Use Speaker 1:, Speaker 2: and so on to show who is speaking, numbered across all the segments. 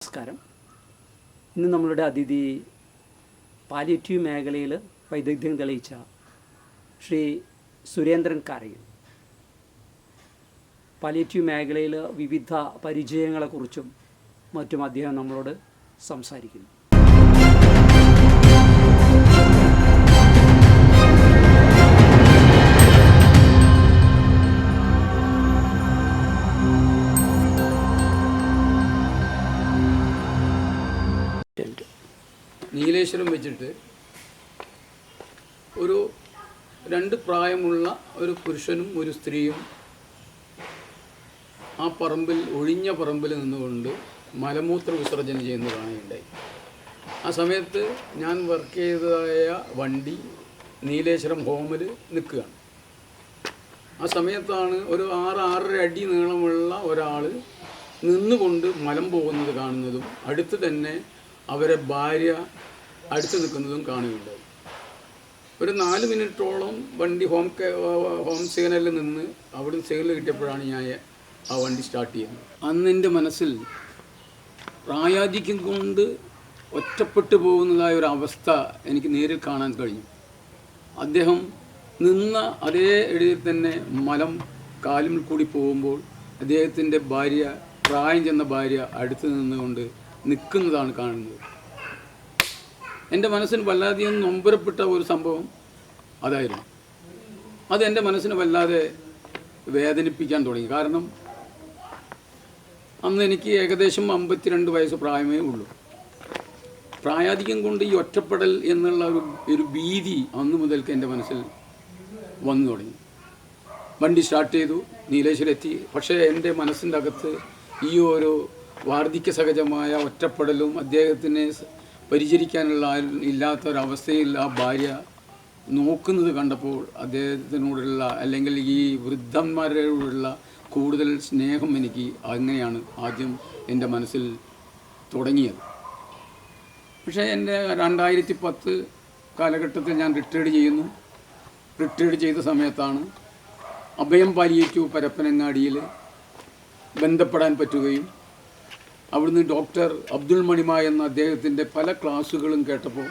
Speaker 1: നമസ്കാരം. ഇന്ന് നമ്മളുടെ അതിഥി പാലിയേറ്റീവ് മേഖലയിൽ വൈദഗ്ധ്യം തെളിയിച്ച ശ്രീ സുരേന്ദ്രൻ കാരയിൽ. പാലിയേറ്റീവ് മേഖലയിൽ വിവിധ പരിചയങ്ങളെക്കുറിച്ചും മറ്റും അദ്ദേഹം നമ്മളോട് സംസാരിക്കുന്നു.
Speaker 2: നീലേശ്വരം വെച്ചിട്ട് ഒരു രണ്ട് പ്രായമുള്ള ഒരു പുരുഷനും ഒരു സ്ത്രീയും ആ പറമ്പിൽ ഒഴിഞ്ഞ പറമ്പിൽ നിന്നുകൊണ്ട് മലമൂത്ര വിസർജനം ചെയ്യുന്നത് കാണുകയുണ്ടായി. ആ സമയത്ത് ഞാൻ വർക്ക് ചെയ്തതായ വണ്ടി നീലേശ്വരം ഹോമിൽ നിൽക്കുകയാണ്. ആ സമയത്താണ് ഒരു 6-6.5 അടി നീളമുള്ള ഒരാൾ നിന്നുകൊണ്ട് മലം പോകുന്നത് കാണുന്നതും അടുത്ത് തന്നെ അവരെ ഭാര്യ അടുത്ത് നിൽക്കുന്നതും കാണുകയുണ്ടായി. ഒരു 4 മിനിറ്റോളം വണ്ടി ഹോം സിഗ്നലിൽ നിന്ന് അവിടുന്ന് സിഗ്നൽ കിട്ടിയപ്പോഴാണ് ഞാൻ ആ വണ്ടി സ്റ്റാർട്ട് ചെയ്യുന്നത്. അന്ന് എൻ്റെ മനസ്സിൽ പ്രായാധിക്യം കൊണ്ട് ഒറ്റപ്പെട്ടു പോകുന്നതായ ഒരു അവസ്ഥ എനിക്ക് നേരിൽ കാണാൻ കഴിഞ്ഞു. അദ്ദേഹം നിന്ന അതേ ഇടയിൽ തന്നെ മലം കാലിൽ കൂടി പോകുമ്പോൾ അദ്ദേഹത്തിൻ്റെ ഭാര്യ, പ്രായം ചെന്ന ഭാര്യ അടുത്ത് നിന്നുകൊണ്ട് നിൽക്കുന്നതാണ് കാണുന്നത്. എൻ്റെ മനസ്സിന് വല്ലാതെയും നൊമ്പരപ്പെട്ട ഒരു സംഭവം അതായിരുന്നു. അത് എൻ്റെ മനസ്സിനെ വല്ലാതെ വേദനിപ്പിക്കാൻ തുടങ്ങി. കാരണം അന്ന് എനിക്ക് ഏകദേശം 52 വയസ്സ് പ്രായമേ ഉള്ളൂ. പ്രായാധിക്യം കൊണ്ട് ഈ ഒറ്റപ്പെടൽ എന്നുള്ള ഒരു ഭീതി അന്ന് മുതൽക്ക് എൻ്റെ മനസ്സിൽ വന്നു തുടങ്ങി. വണ്ടി സ്റ്റാർട്ട് ചെയ്തു, നീലേശ്വരെത്തി. പക്ഷേ എൻ്റെ മനസ്സിൻ്റെ അകത്ത് ഈ ഒരു വാർദ്ധക്യ സഹജമായ ഒറ്റപ്പെടലും അദ്ദേഹത്തിനെ പരിചരിക്കാനുള്ള ഇല്ലാത്തൊരവസ്ഥയിൽ ആ ഭാര്യ നോക്കുന്നത് കണ്ടപ്പോൾ അദ്ദേഹത്തിനോടുള്ള അല്ലെങ്കിൽ ഈ വൃദ്ധന്മാരോടുള്ള കൂടുതൽ സ്നേഹം എനിക്ക് അങ്ങനെയാണ് ആദ്യം എൻ്റെ മനസ്സിൽ തുടങ്ങിയത്. പക്ഷേ എൻ്റെ 2010 കാലഘട്ടത്തിൽ ഞാൻ റിട്ടയർഡ് ചെയ്യുന്നു. റിട്ടയർഡ് ചെയ്ത സമയത്താണ് അഭയം പാലിയേറ്റീവ് പരപ്പനങ്ങാടിയിൽ ബന്ധപ്പെടാൻ പറ്റുകയും അവിടുന്ന് ഡോക്ടർ അബ്ദുൾ മണിമ എന്ന അദ്ദേഹത്തിൻ്റെ പല ക്ലാസ്സുകളും കേട്ടപ്പോൾ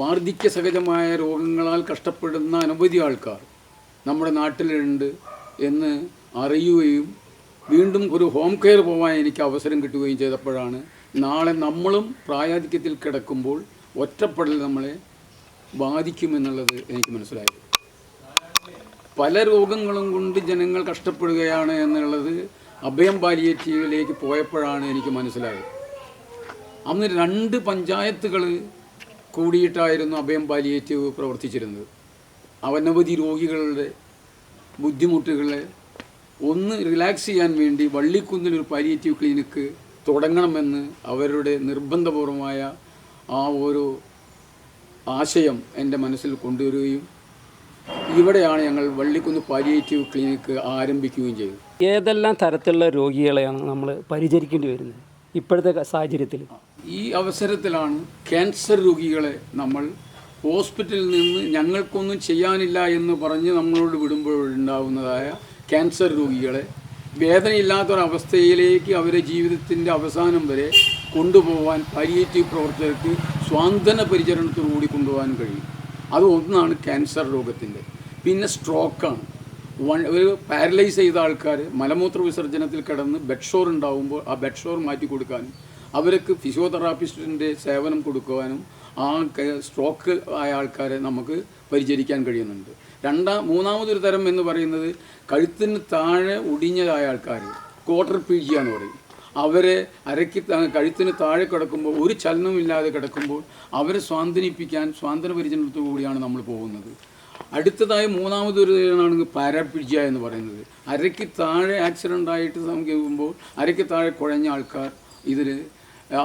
Speaker 2: വാർദ്ധക്യ സഹജമായ രോഗങ്ങളാൽ കഷ്ടപ്പെടുന്ന അനവധി ആൾക്കാർ നമ്മുടെ നാട്ടിലുണ്ട് എന്ന് അറിയുകയും വീണ്ടും ഒരു ഹോം കെയർ പോകാൻ എനിക്ക് അവസരം കിട്ടുകയും ചെയ്തപ്പോഴാണ് നാളെ നമ്മളും പ്രായാധിക്യത്തിൽ കിടക്കുമ്പോൾ ഒറ്റപ്പെടൽ നമ്മളെ ബാധിക്കുമെന്നുള്ളത് എനിക്ക് മനസ്സിലായത്. പല രോഗങ്ങളും കൊണ്ട് ജനങ്ങൾ കഷ്ടപ്പെടുകയാണ് എന്നുള്ളത് അഭയം പാലിയേറ്റീവിലേക്ക് പോയപ്പോഴാണ് എനിക്ക് മനസ്സിലായത്. അന്ന് 2 പഞ്ചായത്തുകൾ കൂടിയിട്ടായിരുന്നു അഭയം പാലിയേറ്റീവ് പ്രവർത്തിച്ചിരുന്നത്. അനവധി രോഗികളുടെ ബുദ്ധിമുട്ടുകളെ ഒന്ന് റിലാക്സ് ചെയ്യാൻ വേണ്ടി വള്ളിക്കുന്നിലൊരു പാലിയേറ്റീവ് ക്ലിനിക്ക് തുടങ്ങണമെന്ന് അവരുടെ നിർബന്ധപൂർവമായ ആ ഒരു ആശയം എൻ്റെ മനസ്സിൽ കൊണ്ടുവരികയും ഇവിടെയാണ് ഞങ്ങൾ വള്ളിക്കുന്ന് പാലിയേറ്റീവ് ക്ലിനിക്ക് ആരംഭിക്കുകയും ചെയ്തു.
Speaker 1: ഏതെല്ലാം തരത്തിലുള്ള രോഗികളെയാണ് നമ്മൾ പരിചരിക്കേണ്ടി വരുന്നത് ഇപ്പോഴത്തെ സാഹചര്യത്തിൽ?
Speaker 2: ഈ അവസരത്തിലാണ് ക്യാൻസർ രോഗികളെ നമ്മൾ ഹോസ്പിറ്റലിൽ നിന്ന് ഞങ്ങൾക്കൊന്നും ചെയ്യാനില്ല എന്ന് പറഞ്ഞ് നമ്മളോട് വിടുമ്പോഴുണ്ടാവുന്നതായ ക്യാൻസർ രോഗികളെ വേദനയില്ലാത്തൊരവസ്ഥയിലേക്ക് അവരെ ജീവിതത്തിൻ്റെ അവസാനം വരെ കൊണ്ടുപോകാൻ പാലിയേറ്റീവ് പ്രവർത്തകർക്ക് സ്വാന്തന പരിചരണത്തോടുകൂടി കൊണ്ടുപോകാൻ കഴിയും. അത് ഒന്നാണ് ക്യാൻസർ രോഗത്തിൻ്റെ. പിന്നെ സ്ട്രോക്കാണ്. ഒരു പാരലൈസ് ചെയ്ത ആൾക്കാർ മലമൂത്ര വിസർജനത്തിൽ കിടന്ന് ബെഡ് ഷോർ ഉണ്ടാകുമ്പോൾ ആ ബെഡ് ഷോർ മാറ്റി കൊടുക്കാനും അവർക്ക് ഫിസിയോതെറാപ്പിസ്റ്റിൻ്റെ സേവനം കൊടുക്കുവാനും ആ സ്ട്രോക്ക് ആയ ആൾക്കാരെ നമുക്ക് പരിചരിക്കാൻ കഴിയുന്നുണ്ട്. മൂന്നാമതൊരു തരം എന്ന് പറയുന്നത് കഴുത്തിന് താഴെ ഒടിഞ്ഞതായ ആൾക്കാർ, ക്വാഡ്രിപ്ലീജിയ എന്ന് പറയും. അവരെ കഴുത്തിന് താഴെ കിടക്കുമ്പോൾ ഒരു ചലനമില്ലാതെ കിടക്കുമ്പോൾ അവരെ സ്വാന്തനിപ്പിക്കാൻ സ്വാന്തന പരിചരണത്തോടു കൂടിയാണ് നമ്മൾ പോകുന്നത്. അടുത്തതായി മൂന്നാമതൊരു ആണെങ്കിൽ പാരാപ്ലീജിയ എന്ന് പറയുന്നത്. അരയ്ക്ക് താഴെ ആക്സിഡൻ്റായിട്ട് സംഭവിക്കുമ്പോൾ അരയ്ക്ക് താഴെ കുഴഞ്ഞ ആൾക്കാർ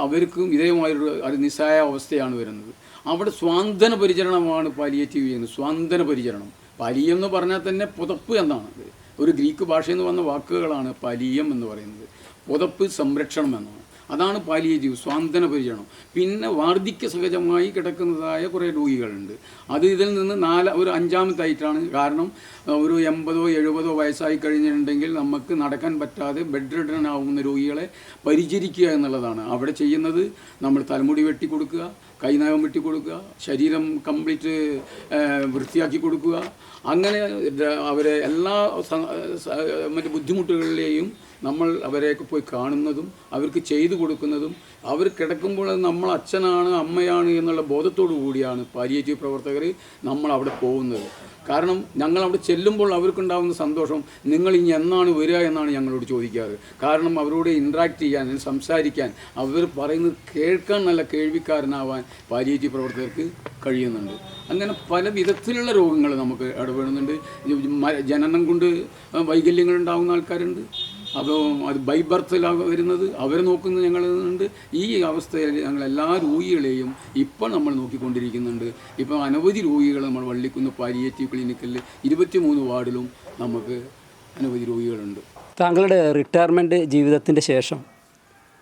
Speaker 2: അവർക്കും ഇതേമായൊരു നിസ്സായ അവസ്ഥയാണ് വരുന്നത്. അവിടെ സ്വാന്തന പരിചരണമാണ് പാലിയേറ്റീവ് ചെയ്യുന്നത്. സ്വാന്തന പരിചരണം, പാലിയം എന്ന് പറഞ്ഞാൽ തന്നെ പുതപ്പ് എന്നാണ്. ഒരു ഗ്രീക്ക് ഭാഷയിൽ നിന്ന് വന്ന വാക്കുകളാണ് പാലിയം എന്ന് പറയുന്നത്. പുതപ്പ്, സംരക്ഷണം എന്നാണ്. അതാണ് പാലിയേറ്റീവ്, സ്വാന്തന പരിചരണം. പിന്നെ വാർദ്ധക്യ സഹജമായി കിടക്കുന്നതായ കുറേ രോഗികളുണ്ട്. അത് ഇതിൽ നിന്ന് ഒരു അഞ്ചാമത്തായിട്ടാണ്. കാരണം ഒരു 80-70 വയസ്സായി കഴിഞ്ഞിട്ടുണ്ടെങ്കിൽ നമുക്ക് നടക്കാൻ പറ്റാതെ ബെഡ് റിഡൻ ആവുന്ന രോഗികളെ പരിചരിക്കുക എന്നുള്ളതാണ് അവിടെ ചെയ്യുന്നത്. നമ്മൾ തലമുടി വെട്ടി കൊടുക്കുക, കൈനകം വെട്ടി കൊടുക്കുക, ശരീരം കംപ്ലീറ്റ് വൃത്തിയാക്കി കൊടുക്കുക. അങ്ങനെ അവരെ എല്ലാ മറ്റ് ബുദ്ധിമുട്ടുകളിലെയും നമ്മൾ അവരെയൊക്കെ പോയി കാണുന്നതും അവർക്ക് ചെയ്തു കൊടുക്കുന്നതും അവർ കിടക്കുമ്പോൾ നമ്മൾ അച്ഛനാണ് അമ്മയാണ് എന്നുള്ള ബോധത്തോടു കൂടിയാണ് പാലിയേറ്റീവ് പ്രവർത്തകർ നമ്മൾ അവിടെ പോകുന്നത്. കാരണം ഞങ്ങൾ അവിടെ ചെല്ലുമ്പോൾ അവർക്കുണ്ടാകുന്ന സന്തോഷം നിങ്ങൾ ഇനി എന്നാണ് വരിക എന്നാണ് ഞങ്ങളോട് ചോദിക്കാറ്. കാരണം അവരോട് ഇൻട്രാക്ട് ചെയ്യാൻ, സംസാരിക്കാൻ, അവർ പറയുന്നത് കേൾക്കാൻ നല്ല കേൾവിക്കാരനാവാൻ പാലിയേറ്റീവ് പ്രവർത്തകർക്ക് കഴിയുന്നുണ്ട്. അങ്ങനെ പല വിധത്തിലുള്ള രോഗങ്ങൾ നമുക്ക് ഇടപെടുന്നുണ്ട്. ജനനം കൊണ്ട് വൈകല്യങ്ങൾ ഉണ്ടാകുന്ന ആൾക്കാരുണ്ട്. അപ്പോൾ അത് ബൈ ബർത്തിലാണ് വരുന്നത്, അവരെ നോക്കുന്നത് ഞങ്ങളുണ്ട്. ഈ അവസ്ഥയിൽ ഞങ്ങൾ എല്ലാ രോഗികളെയും ഇപ്പം നമ്മൾ നോക്കിക്കൊണ്ടിരിക്കുന്നുണ്ട്. ഇപ്പം അനവധി രോഗികൾ നമ്മൾ വള്ളിക്കുന്ന് പാലിയേറ്റീവ് ക്ലിനിക്കിൽ 23 വാർഡിലും നമുക്ക് അനവധി രോഗികളുണ്ട്.
Speaker 1: താങ്കളുടെ റിട്ടയർമെൻറ്റ് ജീവിതത്തിൻ്റെ ശേഷം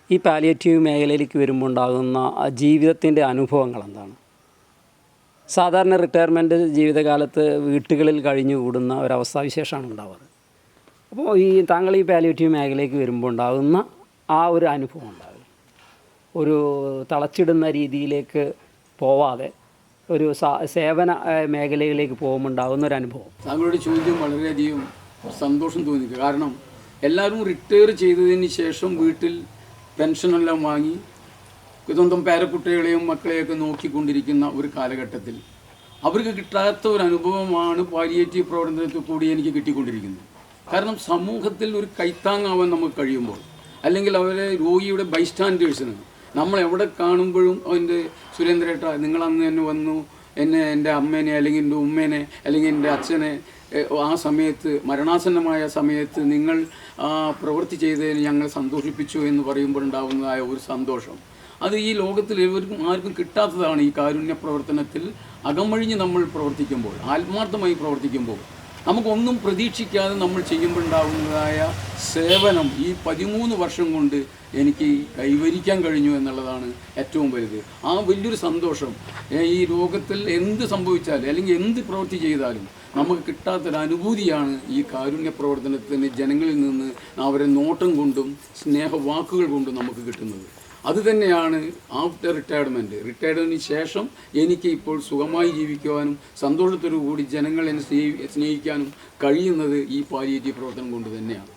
Speaker 1: ഈ പാലിയേറ്റീവ് മേഖലയിലേക്ക് വരുമ്പോൾ ഉണ്ടാകുന്ന ജീവിതത്തിൻ്റെ അനുഭവങ്ങൾ എന്താണ്? സാധാരണ റിട്ടയർമെൻറ്റ് ജീവിതകാലത്ത് വീട്ടുകളിൽ കഴിഞ്ഞുകൂടുന്ന ഒരവസ്ഥാവിശേഷമാണ് ഉണ്ടാവാറ്. അപ്പോൾ താങ്കൾ ഈ പാലിയേറ്റീവ് മേഖലയിലേക്ക് വരുമ്പോൾ ഉണ്ടാകുന്ന ആ ഒരു അനുഭവം ഉണ്ടാകും. ഒരു തളച്ചിടുന്ന രീതിയിലേക്ക് പോവാതെ ഒരു സേവന മേഖലയിലേക്ക് പോകുമ്പോൾ ഉണ്ടാകുന്ന ഒരു അനുഭവം.
Speaker 2: താങ്കളുടെ ചോദ്യം വളരെയധികം സന്തോഷം തോന്നി. കാരണം എല്ലാവരും റിട്ടയർ ചെയ്തതിന് ശേഷം വീട്ടിൽ പെൻഷനെല്ലാം വാങ്ങി സ്വന്തം പേരക്കുട്ടികളെയും മക്കളെയൊക്കെ നോക്കിക്കൊണ്ടിരിക്കുന്ന ഒരു കാലഘട്ടത്തിൽ അവർക്ക് കിട്ടാത്ത ഒരു അനുഭവമാണ് പാലിയേറ്റീവ് പ്രവർത്തനത്തിൽ കൂടി എനിക്ക് കിട്ടിക്കൊണ്ടിരിക്കുന്നത്. കാരണം സമൂഹത്തിൽ ഒരു കൈത്താങ്ങാവാൻ നമുക്ക് കഴിയുമ്പോൾ, അല്ലെങ്കിൽ അവരെ രോഗിയുടെ ബൈസ്റ്റാൻഡേഴ്സിന് നമ്മൾ എവിടെ കാണുമ്പോഴും അതിൻ്റെ സുരേന്ദ്രേട്ട നിങ്ങൾ അന്ന് തന്നെ വന്നു, എൻ്റെ അമ്മേനെ അല്ലെങ്കിൽ എൻ്റെ ഉമ്മേനെ അല്ലെങ്കിൽ എൻ്റെ അച്ഛനെ ആ സമയത്ത് മരണാസന്നമായ സമയത്ത് നിങ്ങൾ പ്രവൃത്തി ചെയ്തതിന് ഞങ്ങൾ സന്തോഷിപ്പിച്ചു എന്ന് പറയുമ്പോഴുണ്ടാകുന്നതായ ഒരു സന്തോഷം, അത് ഈ ലോകത്തിൽ ആർക്കും കിട്ടാത്തതാണ്. ഈ കാരുണ്യ പ്രവർത്തനത്തിൽ അകമഴിഞ്ഞ് നമ്മൾ പ്രവർത്തിക്കുമ്പോൾ, ആത്മാർത്ഥമായി പ്രവർത്തിക്കുമ്പോൾ, നമുക്കൊന്നും പ്രതീക്ഷിക്കാതെ നമ്മൾ ചെയ്യുമ്പോഴുണ്ടാകുന്നതായ സേവനം ഈ 13 വർഷം കൊണ്ട് എനിക്ക് കൈവരിക്കാൻ കഴിഞ്ഞു എന്നുള്ളതാണ് ഏറ്റവും വലുത്. ആ വലിയൊരു സന്തോഷം ഈ ലോകത്തിൽ എന്ത് സംഭവിച്ചാലും അല്ലെങ്കിൽ എന്ത് പ്രവൃത്തി ചെയ്താലും നമുക്ക് കിട്ടാത്തൊരു അനുഭൂതിയാണ് ഈ കാരുണ്യ പ്രവർത്തനത്തിന് ജനങ്ങളിൽ നിന്ന് അവരെ നോട്ടം കൊണ്ടും സ്നേഹവാക്കുകൾ കൊണ്ടും നമുക്ക് കിട്ടുന്നത്. അതുതന്നെയാണ് ആഫ്റ്റർ റിട്ടയർമെൻറ്റിന് ശേഷം എനിക്ക് ഇപ്പോൾ സുഖമായി ജീവിക്കുവാനും സന്തോഷത്തോടു കൂടി ജനങ്ങളെ സ്നേഹിക്കാനും കഴിയുന്നത് ഈ പാലിയേറ്റീവ് പ്രവർത്തനം കൊണ്ട് തന്നെയാണ്.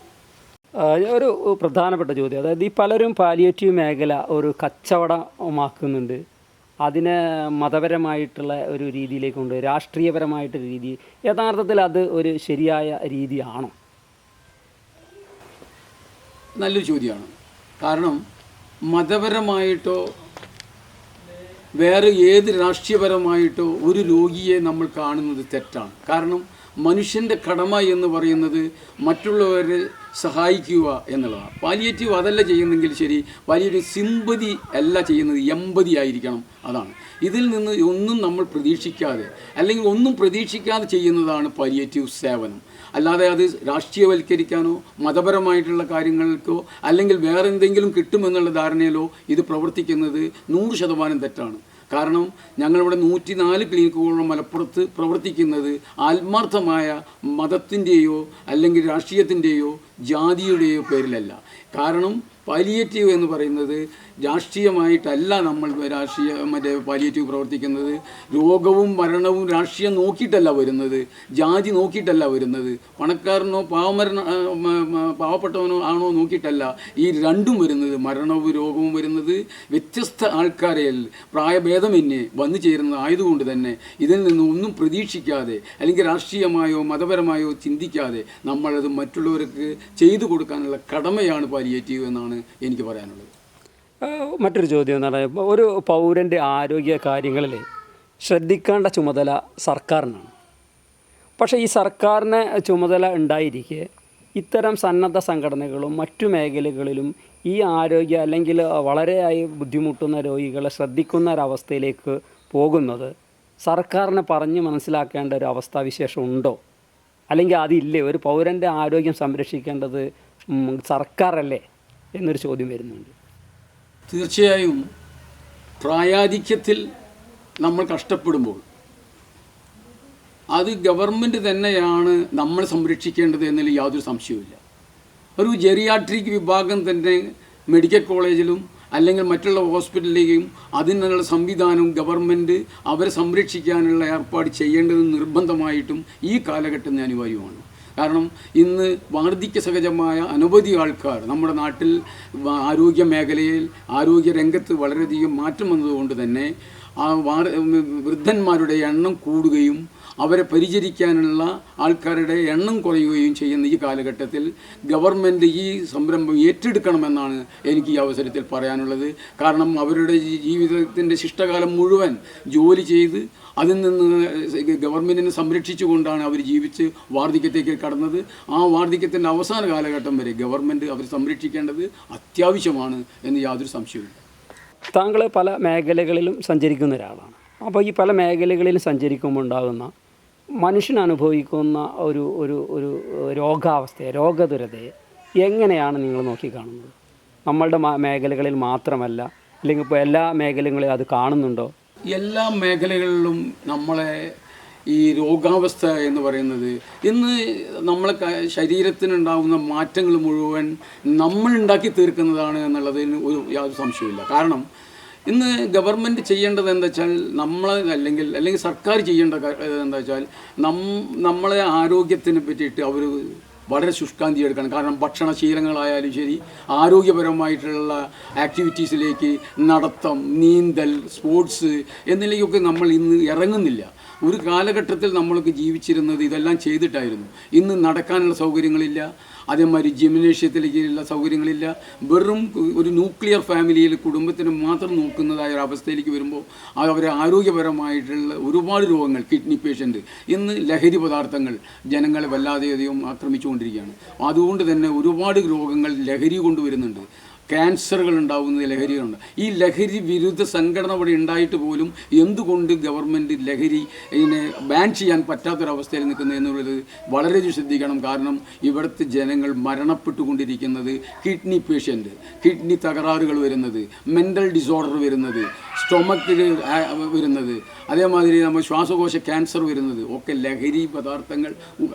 Speaker 1: ഒരു പ്രധാനപ്പെട്ട ചോദ്യം, അതായത് ഈ പലരും പാലിയേറ്റീവ് മേഖല ഒരു കച്ചവടമാക്കുന്നുണ്ട്, അതിനെ മതപരമായിട്ടുള്ള ഒരു രീതിയിലേക്ക് കൊണ്ട് രാഷ്ട്രീയപരമായിട്ടൊരു രീതി, യഥാർത്ഥത്തിൽ അത് ഒരു ശരിയായ രീതിയാണോ?
Speaker 2: നല്ലൊരു ചോദ്യമാണ്. കാരണം മതപരമായിട്ടോ വേറെ ഏത് രാഷ്ട്രീയപരമായിട്ടോ ഒരു രോഗിയെ നമ്മൾ കാണുന്നത് തെറ്റാണ്. കാരണം മനുഷ്യൻ്റെ കടമ എന്ന് പറയുന്നത് മറ്റുള്ളവരെ സഹായിക്കുക എന്നുള്ളതാണ്. പാലിയേറ്റീവ് അതല്ല ചെയ്യുന്നെങ്കിൽ ശരി, പാലിയേറ്റീവ് സിമ്പതി അല്ല ചെയ്യുന്നത്, എമ്പതി ആയിരിക്കണം. അതാണ് ഇതിൽ നിന്ന് ഒന്നും നമ്മൾ പ്രതീക്ഷിക്കാതെ അല്ലെങ്കിൽ ഒന്നും പ്രതീക്ഷിക്കാതെ ചെയ്യുന്നതാണ് പാലിയേറ്റീവ് സേവനം. അല്ലാതെ അത് രാഷ്ട്രീയവൽക്കരിക്കാനോ മതപരമായിട്ടുള്ള കാര്യങ്ങൾക്കോ അല്ലെങ്കിൽ വേറെ എന്തെങ്കിലും കിട്ടുമെന്നുള്ള ധാരണയിലോ ഇത് പ്രവർത്തിക്കുന്നത് 100% തെറ്റാണ്. കാരണം ഞങ്ങളിവിടെ 104 ക്ലിനിക്കുകളോളം മലപ്പുറത്ത് പ്രവർത്തിക്കുന്നത് ആത്മാർത്ഥമായ മതത്തിൻ്റെയോ അല്ലെങ്കിൽ രാഷ്ട്രീയത്തിൻ്റെയോ ജാതിയുടെയോ പേരിലല്ല. കാരണം പാലിയേറ്റീവ് എന്ന് പറയുന്നത് രാഷ്ട്രീയമായിട്ടല്ല നമ്മൾ പാലിയേറ്റീവ് പ്രവർത്തിക്കുന്നത്. രോഗവും മരണവും രാഷ്ട്രീയം നോക്കിയിട്ടല്ല വരുന്നത്, ജാതി നോക്കിയിട്ടല്ല വരുന്നത്, പണക്കാരനോ പാവപ്പെട്ടവനോ ആണോ നോക്കിയിട്ടല്ല ഈ രണ്ടും വരുന്നത്. മരണവും രോഗവും വരുന്നത് വ്യത്യസ്ത ആൾക്കാരെ പ്രായഭേദമന്യേ വന്നു ചേരുന്നത് ആയതുകൊണ്ട് തന്നെ ഇതിൽ നിന്ന് ഒന്നും പ്രതീക്ഷിക്കാതെ അല്ലെങ്കിൽ രാഷ്ട്രീയമായോ മതപരമായോ ചിന്തിക്കാതെ നമ്മളത് മറ്റുള്ളവർക്ക് ചെയ്തു കൊടുക്കാനുള്ള കടമയാണ് പാലിയേറ്റീവ് എന്നാണ് എനിക്ക് പറയാനുള്ളത്.
Speaker 1: മറ്റൊരു ചോദ്യം എന്ന് പറഞ്ഞാൽ, ഒരു പൗരൻ്റെ ആരോഗ്യ കാര്യങ്ങളിൽ ശ്രദ്ധിക്കേണ്ട ചുമതല സർക്കാരിനാണ്. പക്ഷേ ഈ സർക്കാരിന് ചുമതല ഉണ്ടായിരിക്കെ ഇത്തരം സന്നദ്ധ സംഘടനകളും മറ്റു മേഖലകളിലും ഈ ആരോഗ്യ അല്ലെങ്കിൽ വളരെയായി ബുദ്ധിമുട്ടുന്ന രോഗികളെ ശ്രദ്ധിക്കുന്ന ഒരവസ്ഥയിലേക്ക് പോകുന്നത് സർക്കാരിനെ പറഞ്ഞ് മനസ്സിലാക്കേണ്ട ഒരു അവസ്ഥാവിശേഷം ഉണ്ടോ? അല്ലെങ്കിൽ അതില്ലേ? ഒരു പൗരൻ്റെ ആരോഗ്യം സംരക്ഷിക്കേണ്ടത് സർക്കാരല്ലേ എന്നൊരു ചോദ്യം വരുന്നുണ്ട്.
Speaker 2: തീർച്ചയായും പ്രായാധിക്യത്തിൽ നമ്മൾ കഷ്ടപ്പെടുമ്പോൾ അത് ഗവൺമെൻറ് തന്നെയാണ് നമ്മൾ സംരക്ഷിക്കേണ്ടത് എന്നതിൽ യാതൊരു സംശയവുമില്ല. ഒരു ജെറിയാട്രിക് വിഭാഗം തന്നെ മെഡിക്കൽ കോളേജിലും അല്ലെങ്കിൽ മറ്റുള്ള ഹോസ്പിറ്റലിലേക്കും അതിനുള്ള സംവിധാനവും ഗവൺമെൻറ് അവരെ സംരക്ഷിക്കാനുള്ള ഏർപ്പാട് ചെയ്യേണ്ടത് നിർബന്ധമായിട്ടും ഈ കാലഘട്ടത്തിന് അനിവാര്യമാണ്. കാരണം ഇന്ന് വാർദ്ധക്യ സഹജമായ അനവധി ആൾക്കാർ നമ്മുടെ നാട്ടിൽ ആരോഗ്യ മേഖലയിൽ ആരോഗ്യ രംഗത്ത് വളരെയധികം മാറ്റം വന്നതുകൊണ്ട് തന്നെ വൃദ്ധന്മാരുടെ എണ്ണം കൂടുകയും അവരെ പരിചരിക്കാനുള്ള ആൾക്കാരുടെ എണ്ണം കുറയുകയും ചെയ്യുന്ന ഈ കാലഘട്ടത്തിൽ ഗവൺമെൻറ് ഈ സംരംഭം ഏറ്റെടുക്കണമെന്നാണ് എനിക്ക് ഈ അവസരത്തിൽ പറയാനുള്ളത്. കാരണം അവരുടെ ജീവിതത്തിൻ്റെ ശിഷ്ടകാലം മുഴുവൻ ജോലി ചെയ്ത് അതിൽ നിന്ന് ഗവൺമെൻറ്റിനെ സംരക്ഷിച്ചുകൊണ്ടാണ് അവർ ജീവിച്ച് വാർദ്ധക്യത്തേക്ക് കടന്നത്. ആ വാർദ്ധക്യത്തിൻ്റെ അവസാന കാലഘട്ടം വരെ ഗവൺമെൻറ് അവർ സംരക്ഷിക്കേണ്ടത് അത്യാവശ്യമാണ് എന്ന് യാതൊരു സംശയവും.
Speaker 1: താങ്കൾ പല മേഖലകളിലും സഞ്ചരിക്കുന്ന ഒരാളാണ്. അപ്പോൾ ഈ പല മേഖലകളിലും സഞ്ചരിക്കുമ്പോൾ ഉണ്ടാകുന്ന മനുഷ്യൻ അനുഭവിക്കുന്ന ഒരു ഒരു ഒരു രോഗാവസ്ഥയെ, രോഗദുരതയെ എങ്ങനെയാണ് നിങ്ങൾ നോക്കിക്കാണുന്നത്? നമ്മളുടെ മേഖലകളിൽ മാത്രമല്ല, അല്ലെങ്കിൽ ഇപ്പോൾ എല്ലാ മേഖലകളിലും അത് കാണുന്നുണ്ടോ?
Speaker 2: എല്ലാ മേഖലകളിലും നമ്മളെ ഈ രോഗാവസ്ഥ എന്ന് പറയുന്നത് ഇന്ന് നമ്മളെ ശരീരത്തിനുണ്ടാകുന്ന മാറ്റങ്ങൾ മുഴുവൻ നമ്മൾ ഉണ്ടാക്കി തീർക്കുന്നതാണ് എന്നുള്ളതിന് യാതൊരു സംശയമില്ല. കാരണം ഇന്ന് ഗവൺമെൻറ് ചെയ്യേണ്ടത് എന്താ വെച്ചാൽ അല്ലെങ്കിൽ സർക്കാർ ചെയ്യേണ്ട എന്താ വെച്ചാൽ നമ്മളെ ആരോഗ്യത്തിനെ പറ്റിയിട്ട് അവർ വളരെ ശുഷ്കാന്തി എടുക്കണം. കാരണം ഭക്ഷണശീലങ്ങളായാലും ശരി, ആരോഗ്യപരമായിട്ടുള്ള ആക്ടിവിറ്റീസിലേക്ക് നടത്തം, നീന്തൽ, സ്പോർട്സ് എന്നിലേക്കൊക്കെ നമ്മൾ ഇന്ന് ഇറങ്ങുന്നില്ല. ഒരു കാലഘട്ടത്തിൽ നമ്മളൊക്കെ ജീവിച്ചിരുന്നത് ഇതെല്ലാം ചെയ്തിട്ടായിരുന്നു. ഇന്ന് നടക്കാനുള്ള സൗകര്യങ്ങളില്ല, അതേമാതിരി ജിംനേഷ്യത്തിലേക്കുള്ള സൗകര്യങ്ങളില്ല. വെറും ഒരു ന്യൂക്ലിയർ ഫാമിലിയിൽ കുടുംബത്തിന് മാത്രം നോക്കുന്നതായ ഒരു അവസ്ഥയിലേക്ക് വരുമ്പോൾ അവരെ ആരോഗ്യപരമായിട്ടുള്ള ഒരുപാട് രോഗങ്ങൾ, കിഡ്നി പേഷ്യൻ്റ്, ഇന്ന് ലഹരി പദാർത്ഥങ്ങൾ ജനങ്ങളെ വല്ലാതെയധികം ആക്രമിച്ചുകൊണ്ടിരിക്കുകയാണ്. അതുകൊണ്ട് തന്നെ ഒരുപാട് രോഗങ്ങൾ ലഹരി കൊണ്ടുവരുന്നുണ്ട്. ക്യാൻസറുകൾ ഉണ്ടാകുന്നത് ലഹരികളുണ്ട്. ഈ ലഹരി വിരുദ്ധ സംഘടന ഇവിടെ ഉണ്ടായിട്ട് പോലും എന്തുകൊണ്ട് ഗവൺമെൻറ് ലഹരി ഇതിനെ ബാൻ ചെയ്യാൻ പറ്റാത്തൊരവസ്ഥയിൽ നിൽക്കുന്നത് എന്നുള്ളത് വളരെ ശ്രദ്ധിക്കണം. കാരണം ഇവിടുത്തെ ജനങ്ങൾ മരണപ്പെട്ടുകൊണ്ടിരിക്കുന്നത് കിഡ്നി പേഷ്യൻ്റ്, കിഡ്നി തകരാറുകൾ വരുന്നത്, മെൻ്റൽ ഡിസോർഡർ വരുന്നത്, സ്റ്റൊമക്കിൽ വരുന്നത്, അതേമാതിരി നമ്മൾ ശ്വാസകോശ ക്യാൻസർ വരുന്നത് ഒക്കെ ലഹരി പദാർത്ഥങ്ങൾ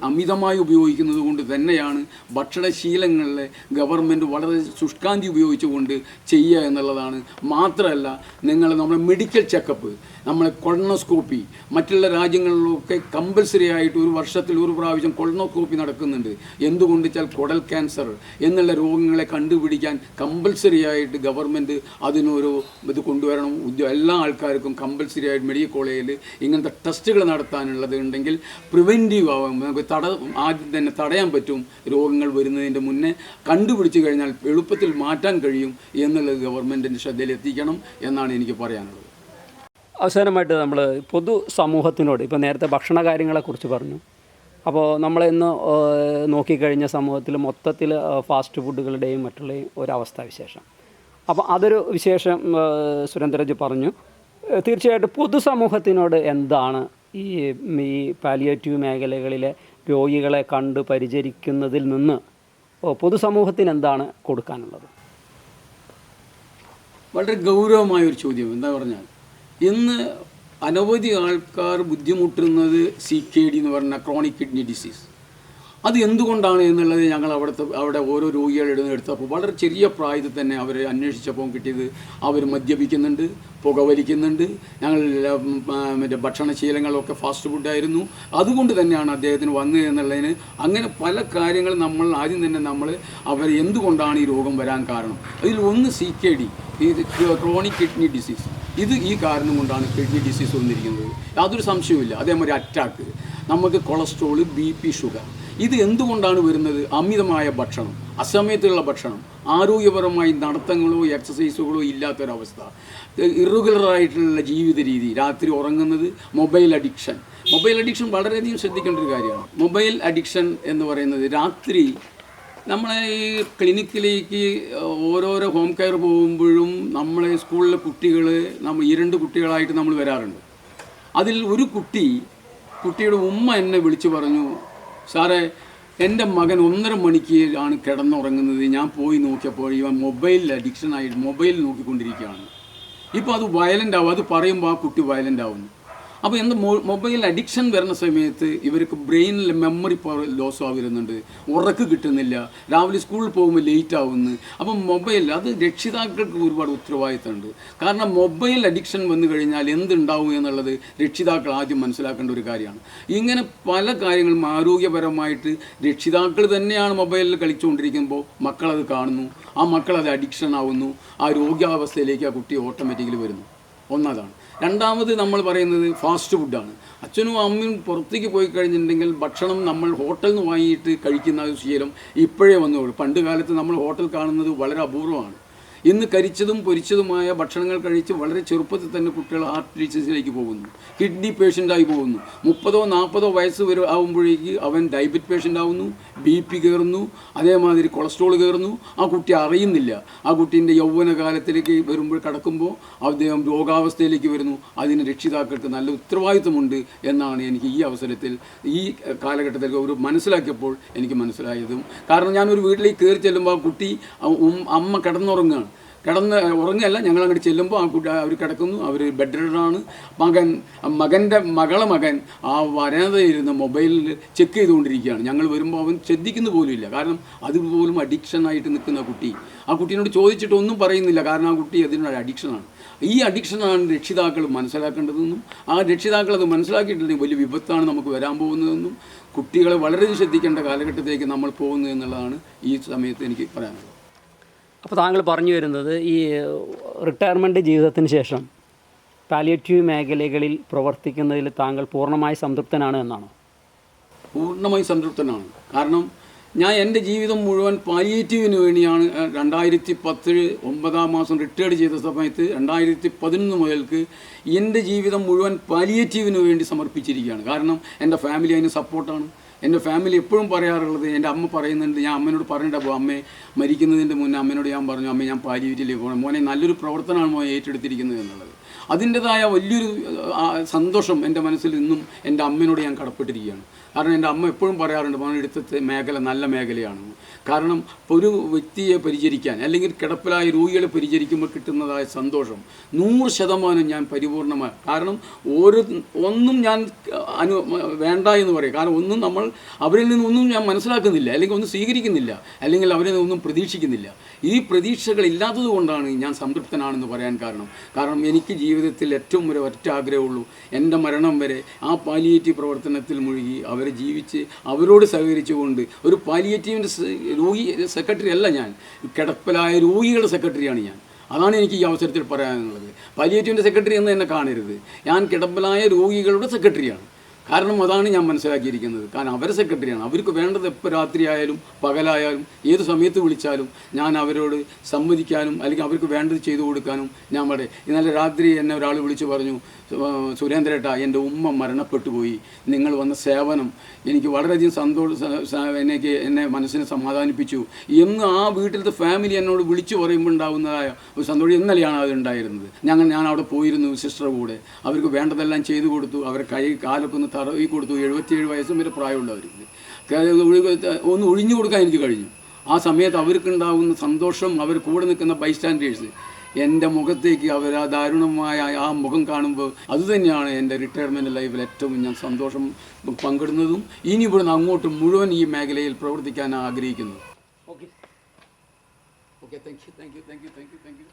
Speaker 2: അമിതമായി ഉപയോഗിക്കുന്നത് കൊണ്ട് തന്നെയാണ്. ഭക്ഷണശീലങ്ങളിലെ ഗവൺമെൻറ് വളരെ ശുഷ്കാന്തി ഉപയോഗിച്ചുകൊണ്ട് ചെയ്യുക എന്നുള്ളതാണ്. മാത്രമല്ല, നമ്മുടെ മെഡിക്കൽ ചെക്കപ്പ്, നമ്മളെ കൊളോണോസ്കോപ്പി മറ്റുള്ള രാജ്യങ്ങളിലൊക്കെ കമ്പൽസറി ആയിട്ട് ഒരു വർഷത്തിൽ ഒരു പ്രാവശ്യം കൊളോണോസ്കോപ്പി നടക്കുന്നുണ്ട്. എന്തുകൊണ്ട് വെച്ചാൽ കുടൽ ക്യാൻസർ എന്നുള്ള രോഗങ്ങളെ കണ്ടുപിടിക്കാൻ കമ്പൽസറി ആയിട്ട് ഗവൺമെൻറ് അതിനൊരു ഇത് കൊണ്ടുവരണം. എല്ലാ ആൾക്കാർക്കും കമ്പൽസറി ആയിട്ട് മെഡിക്കൽ കോളേജിൽ ഇങ്ങനത്തെ ടെസ്റ്റുകൾ നടത്താനുള്ളത് ഉണ്ടെങ്കിൽ പ്രിവെൻറ്റീവ് ആവാം, നമുക്ക് ആദ്യം തന്നെ തടയാൻ പറ്റും. രോഗങ്ങൾ വരുന്നതിൻ്റെ മുന്നേ കണ്ടുപിടിച്ച് കഴിഞ്ഞാൽ എളുപ്പത്തിൽ മാറ്റാൻ കഴിയും എന്നുള്ളത് ഗവൺമെൻറ്റിൻ്റെ ശ്രദ്ധയിൽ എത്തിക്കണം എന്നാണ് എനിക്ക് പറയാനുള്ളത്.
Speaker 1: അവസാനമായിട്ട് നമ്മൾ പൊതു സമൂഹത്തിനോട്, ഇപ്പോൾ നേരത്തെ ഭക്ഷണ കാര്യങ്ങളെക്കുറിച്ച് പറഞ്ഞു. അപ്പോൾ നമ്മളിന്ന് നോക്കിക്കഴിഞ്ഞ സമൂഹത്തിൽ മൊത്തത്തിൽ ഫാസ്റ്റ് ഫുഡുകളുടെയും മറ്റുള്ളയും ഒരവസ്ഥാവിശേഷം. അപ്പോൾ അതൊരു വിശേഷം സുരേന്ദ്രജി പറഞ്ഞു. തീർച്ചയായിട്ടും പൊതുസമൂഹത്തിനോട് എന്താണ് ഈ പാലിയേറ്റീവ് മേഖലകളിലെ രോഗികളെ കണ്ട് പരിചരിക്കുന്നതിൽ നിന്ന് പൊതുസമൂഹത്തിന് എന്താണ് കൊടുക്കാനുള്ളത്?
Speaker 2: വളരെ ഗൗരവമായൊരു ചോദ്യം. എന്താ പറഞ്ഞാൽ, ഇന്ന് അനവധി ആൾക്കാർ ബുദ്ധിമുട്ടുന്നത് CKD എന്ന് പറഞ്ഞ ക്രോണിക് കിഡ്നി ഡിസീസ്. അത് എന്തുകൊണ്ടാണ് എന്നുള്ളത് ഞങ്ങൾ അവിടെ ഓരോ രോഗികളെ എടുത്തപ്പോൾ വളരെ ചെറിയ പ്രായത്തിൽ തന്നെ അവർ അന്വേഷിച്ചപ്പോൾ കിട്ടിയത് അവർ മദ്യപിക്കുന്നുണ്ട്, പുകവലിക്കുന്നുണ്ട്, ഞങ്ങൾ മറ്റേ ഭക്ഷണശീലങ്ങളൊക്കെ ഫാസ്റ്റ് ഫുഡായിരുന്നു, അതുകൊണ്ട് തന്നെയാണ് അദ്ദേഹത്തിന് വന്നത് എന്നുള്ളതിന് അങ്ങനെ പല കാര്യങ്ങൾ നമ്മൾ ആദ്യം തന്നെ അവർ എന്തുകൊണ്ടാണ് ഈ രോഗം വരാൻ കാരണം. അതിൽ ഒന്ന് CKD, ക്രോണിക് കിഡ്നി ഡിസീസ്. ഈ കാരണം കൊണ്ടാണ് കിഡ്നി ഡിസീസ് വന്നിരിക്കുന്നത്, യാതൊരു സംശയവുമില്ല. അതേമാതിരി അറ്റാക്ക്, നമുക്ക് കൊളസ്ട്രോൾ, BP, ഷുഗർ, ഇത് എന്തുകൊണ്ടാണ് വരുന്നത്? അമിതമായ ഭക്ഷണം, അസമയത്തുള്ള ഭക്ഷണം, ആരോഗ്യപരമായി നടത്തങ്ങളോ എക്സസൈസുകളോ ഇല്ലാത്തൊരവസ്ഥ, ഇറഗുലറായിട്ടുള്ള ജീവിത രീതി, രാത്രി ഉറങ്ങുന്നത്, മൊബൈൽ അഡിക്ഷൻ വളരെയധികം ശ്രദ്ധിക്കേണ്ട ഒരു കാര്യമാണ്. മൊബൈൽ അഡിക്ഷൻ എന്ന് പറയുന്നത്, രാത്രി നമ്മളെ ഈ ക്ലിനിക്കിലേക്ക് ഓരോരോ ഹോം കെയർ പോകുമ്പോഴും നമ്മളെ സ്കൂളിലെ കുട്ടികൾ 2 കുട്ടികളായിട്ട് നമ്മൾ വരാറുണ്ട്. അതിൽ ഒരു കുട്ടിയുടെ ഉമ്മ എന്നെ വിളിച്ചു പറഞ്ഞു, സാറേ എൻ്റെ മകൻ 1.5 മണിക്ക് ആണ് കിടന്നുറങ്ങുന്നത്. ഞാൻ പോയി നോക്കിയപ്പോൾ ഇവൻ മൊബൈലിൽ അഡിക്ഷനായിട്ട് മൊബൈൽ നോക്കിക്കൊണ്ടിരിക്കുകയാണ്. ഇപ്പോൾ അത് വയലൻ്റ് ആവും, അത് പറയുമ്പോൾ ആ കുട്ടി വയലൻ്റ് ആവുന്നു. അപ്പോൾ എന്ത് മൊബൈൽ അഡിക്ഷൻ വരുന്ന സമയത്ത് ഇവർക്ക് ബ്രെയിനിൽ മെമ്മറി പവർ ലോസ് വരുന്നുണ്ട്, ഉറക്ക് കിട്ടുന്നില്ല, രാവിലെ സ്കൂളിൽ പോകുമ്പോൾ ലേറ്റ് ആവുന്നു. അപ്പം മൊബൈൽ അത് രക്ഷിതാക്കൾക്ക് ഒരുപാട് ഉത്തരവാദിത്തമുണ്ട്. കാരണം മൊബൈൽ അഡിക്ഷൻ വന്നു കഴിഞ്ഞാൽ എന്തുണ്ടാവും എന്നുള്ളത് രക്ഷിതാക്കൾ ആദ്യം മനസ്സിലാക്കേണ്ട ഒരു കാര്യമാണ്. ഇങ്ങനെ പല കാര്യങ്ങളും ആരോഗ്യപരമായിട്ട് രക്ഷിതാക്കൾ തന്നെയാണ് മൊബൈലിൽ കളിച്ചുകൊണ്ടിരിക്കുമ്പോൾ മക്കളത് കാണുന്നു, ആ മക്കളത് അഡിക്ഷൻ ആവുന്നു, ആ രോഗാവസ്ഥയിലേക്ക് ആ കുട്ടി ഓട്ടോമാറ്റിക്കലി വരുന്നു. ഒന്നതാണ്. രണ്ടാമത് നമ്മൾ പറയുന്നത് ഫാസ്റ്റ് ഫുഡാണ്. അച്ഛനും അമ്മയും പുറത്തേക്ക് പോയി കഴിഞ്ഞിട്ടുണ്ടെങ്കിൽ ഭക്ഷണം നമ്മൾ ഹോട്ടലിൽ നിന്ന് വാങ്ങിയിട്ട് കഴിക്കുന്ന ശീലം ഇപ്പോഴേ വന്നുള്ളൂ. പണ്ട് കാലത്ത് നമ്മൾ ഹോട്ടൽ കാണുന്നത് വളരെ അപൂർവമാണ്. ഇന്ന് കരിച്ചതും പൊരിച്ചതുമായ ഭക്ഷണങ്ങൾ കഴിച്ച് വളരെ ചെറുപ്പത്തിൽ തന്നെ കുട്ടികൾ ഹാർട്ട് ഡിസീസിലേക്ക് പോകുന്നു, കിഡ്നി പേഷ്യൻ്റായി പോകുന്നു. 30-40 വയസ്സ് വരെ ആകുമ്പോഴേക്ക് അവൻ ഡയബറ്റിക് പേഷ്യൻ്റ് ആവുന്നു, BP കയറുന്നു, അതേമാതിരി കൊളസ്ട്രോൾ കയറുന്നു. ആ കുട്ടി അറിയുന്നില്ല. ആ കുട്ടീൻ്റെ യൗവനകാലത്തിലേക്ക് വരുമ്പോൾ കടക്കുമ്പോൾ അദ്ദേഹം രോഗാവസ്ഥയിലേക്ക് വരുന്നു. അതിന് രക്ഷിതാക്കൾക്ക് നല്ല ഉത്തരവാദിത്വമുണ്ട് എന്നാണ് എനിക്ക് ഈ അവസരത്തിൽ ഈ കാലഘട്ടത്തിൽ ഒരു മനസ്സിലാക്കിയപ്പോൾ എനിക്ക് മനസ്സിലായതും. കാരണം ഞാനൊരു വീട്ടിലേക്ക് കയറി ചെല്ലുമ്പോൾ ആ കുട്ടി അമ്മ കിടന്നുറങ്ങുകയാണ്. ഉറങ്ങുകയല്ല, ഞങ്ങൾ അങ്ങോട്ട് ചെല്ലുമ്പോൾ ആ കുട്ടി അവർ കിടക്കുന്നു, അവർ ബെഡ് റിഡനാണ്. മകൻ്റെ മകൻ ആ വരാതെയിരുന്ന് മൊബൈലിൽ ചെക്ക് ചെയ്തുകൊണ്ടിരിക്കുകയാണ്. ഞങ്ങൾ വരുമ്പോൾ അവൻ ശ്രദ്ധിക്കുന്ന പോലുമില്ല. കാരണം അതുപോലും അഡിക്ഷനായിട്ട് നിൽക്കുന്ന കുട്ടി. ആ കുട്ടീനോട് ചോദിച്ചിട്ട് ഒന്നും പറയുന്നില്ല. കാരണം ആ കുട്ടി അതിനൊരു അഡിക്ഷനാണ്. ഈ അഡിക്ഷനാണ് രക്ഷിതാക്കൾ മനസ്സിലാക്കേണ്ടതെന്നും ആ രക്ഷിതാക്കൾ അത് മനസ്സിലാക്കിയിട്ടുണ്ടെങ്കിൽ വലിയ വിപത്താണ് നമുക്ക് വരാൻ പോകുന്നതെന്നും കുട്ടികളെ വളരെ ശ്രദ്ധിക്കേണ്ട കാലഘട്ടത്തിലേക്ക് നമ്മൾ പോകുന്നു എന്നുള്ളതാണ് ഈ സമയത്ത് എനിക്ക് പറയാനുള്ളത്.
Speaker 1: അപ്പോൾ താങ്കൾ പറഞ്ഞു വരുന്നത് ഈ റിട്ടയർമെൻറ്റ് ജീവിതത്തിന് ശേഷം പാലിയേറ്റീവ് മേഖലകളിൽ പ്രവർത്തിക്കുന്നതിൽ താങ്കൾ പൂർണ്ണമായി സംതൃപ്തനാണ് എന്നാണോ?
Speaker 2: പൂർണ്ണമായി സംതൃപ്തനാണ്. കാരണം ഞാൻ എൻ്റെ ജീവിതം മുഴുവൻ പാലിയേറ്റീവിന് വേണ്ടിയാണ്. 2010 9-ാം മാസം റിട്ടയർഡ് ചെയ്ത സമയത്ത് 2011 മുതൽക്ക് എൻ്റെ ജീവിതം മുഴുവൻ പാലിയേറ്റീവിന് വേണ്ടി സമർപ്പിച്ചിരിക്കുകയാണ്. കാരണം എൻ്റെ ഫാമിലി അതിന് സപ്പോർട്ടാണ്. എൻ്റെ ഫാമിലി എപ്പോഴും പറയാറുള്ളത്, എൻ്റെ അമ്മ പറയുന്നുണ്ട്, ഞാൻ അമ്മയോട് പറഞ്ഞിട്ടപ്പോൾ അമ്മയെ മരിക്കുന്നതിൻ്റെ മുന്നേ അമ്മയോട് ഞാൻ പറഞ്ഞു, അമ്മ ഞാൻ പാലിയേറ്റീവിലേക്ക് പോകണം, മോനെ നല്ലൊരു പ്രവർത്തനമാണ് മോനെ ഏറ്റെടുത്തിരിക്കുന്നത് എന്നുള്ളത്. അതിൻ്റെതായ വലിയൊരു സന്തോഷം എൻ്റെ മനസ്സിൽ നിന്നും എൻ്റെ അമ്മയോട് ഞാൻ കടപ്പെട്ടിരിക്കുകയാണ്. കാരണം എൻ്റെ അമ്മ എപ്പോഴും പറയാറുണ്ട്, മോനെ എടുത്ത മേഖല നല്ല മേഖലയാണെന്ന്. കാരണം ഒരു വ്യക്തിയെ പരിചരിക്കാൻ അല്ലെങ്കിൽ കിടപ്പിലായ രോഗികളെ പരിചരിക്കുമ്പോൾ കിട്ടുന്നതായ സന്തോഷം 100% ഞാൻ പരിപൂർണമായി. കാരണം ഒന്നും ഞാൻ വേണ്ട എന്ന് പറയും. കാരണം ഒന്നും നമ്മൾ അവരിൽ നിന്നൊന്നും ഞാൻ മനസ്സിലാക്കുന്നില്ല, അല്ലെങ്കിൽ ഒന്നും സ്വീകരിക്കുന്നില്ല, അല്ലെങ്കിൽ അവരിൽ നിന്നൊന്നും പ്രതീക്ഷിക്കുന്നില്ല. ഈ പ്രതീക്ഷകൾ ഇല്ലാത്തത് കൊണ്ടാണ് ഞാൻ സംതൃപ്തനാണെന്ന് പറയാൻ കാരണം എനിക്ക് ജീവിതത്തിൽ ഏറ്റവും ഒറ്റ ആഗ്രഹമുള്ളൂ, എൻ്റെ മരണം വരെ ആ പാലിയേറ്റീവ് പ്രവർത്തനത്തിൽ മുഴുകി അവരെ ജീവിച്ച് അവരോട് സഹകരിച്ചുകൊണ്ട് ഒരു പാലിയേറ്റീവിൻ്റെ സെക്രട്ടറി അല്ല ഞാൻ, കിടപ്പിലായ രോഗികളുടെ സെക്രട്ടറിയാണ് ഞാൻ. അതാണ് എനിക്ക് ഈ അവസരത്തിൽ പറയാനുള്ളത്. പാലിയേറ്റീവിൻ്റെ സെക്രട്ടറി എന്ന് എന്നെ കാണരുത്, ഞാൻ കിടപ്പിലായ രോഗികളുടെ സെക്രട്ടറിയാണ്. കാരണം അതാണ് ഞാൻ മനസ്സിലാക്കിയിരിക്കുന്നത്. കാരണം അവരെ സെക്രട്ടറിയാണ്. അവർക്ക് വേണ്ടത് എപ്പോൾ രാത്രിയായാലും പകലായാലും ഏത് സമയത്ത് വിളിച്ചാലും ഞാൻ അവരോട് സമ്മതിക്കാനും അല്ലെങ്കിൽ അവർക്ക് വേണ്ടത് ചെയ്തു കൊടുക്കാനും ഞാൻ വളരെ. ഇന്നലെ രാത്രി എന്നെ ഒരാൾ വിളിച്ചു പറഞ്ഞു, സുരേന്ദ്രേട്ടാ എൻ്റെ ഉമ്മ മരണപ്പെട്ടു പോയി, നിങ്ങൾ വന്ന സേവനം എനിക്ക് വളരെയധികം എന്നെ മനസ്സിനെ സമാധാനിപ്പിച്ചു എന്ന് ആ വീട്ടിലത്തെ ഫാമിലി എന്നോട് വിളിച്ചു പറയുമ്പോൾ ഉണ്ടാകുന്നതായ ഒരു സന്തോഷം ഇന്നലെയാണ് അതുണ്ടായിരുന്നത്. ഞാൻ അവിടെ പോയിരുന്നു സിസ്റ്ററുടെ കൂടെ. അവർക്ക് വേണ്ടതെല്ലാം ചെയ്തു കൊടുത്തു, അവരെ കാലൊക്കെ ഒന്ന് തറവി കൊടുത്തു. 77 വയസ്സും വരെ പ്രായമുള്ളവർക്ക് ഒന്ന് ഒഴിഞ്ഞു കൊടുക്കാൻ എനിക്ക് കഴിഞ്ഞു. ആ സമയത്ത് അവർക്കുണ്ടാകുന്ന സന്തോഷം, അവർ കൂടെ നിൽക്കുന്ന ബൈസ്റ്റാൻഡേഴ്സ് എൻ്റെ മുഖത്തേക്ക് അവർ ആ ദാരുണമായ ആ മുഖം കാണുമ്പോൾ അതുതന്നെയാണ് എൻ്റെ റിട്ടയർമെൻറ്റ് ലൈഫിൽ ഏറ്റവും ഞാൻ സന്തോഷം പങ്കിടുന്നതും ഇനി ഇവിടുന്ന് അങ്ങോട്ട് മുഴുവൻ ഈ മേഖലയിൽ പ്രവർത്തിക്കാൻ ആഗ്രഹിക്കുന്നത്. Okay, thank you.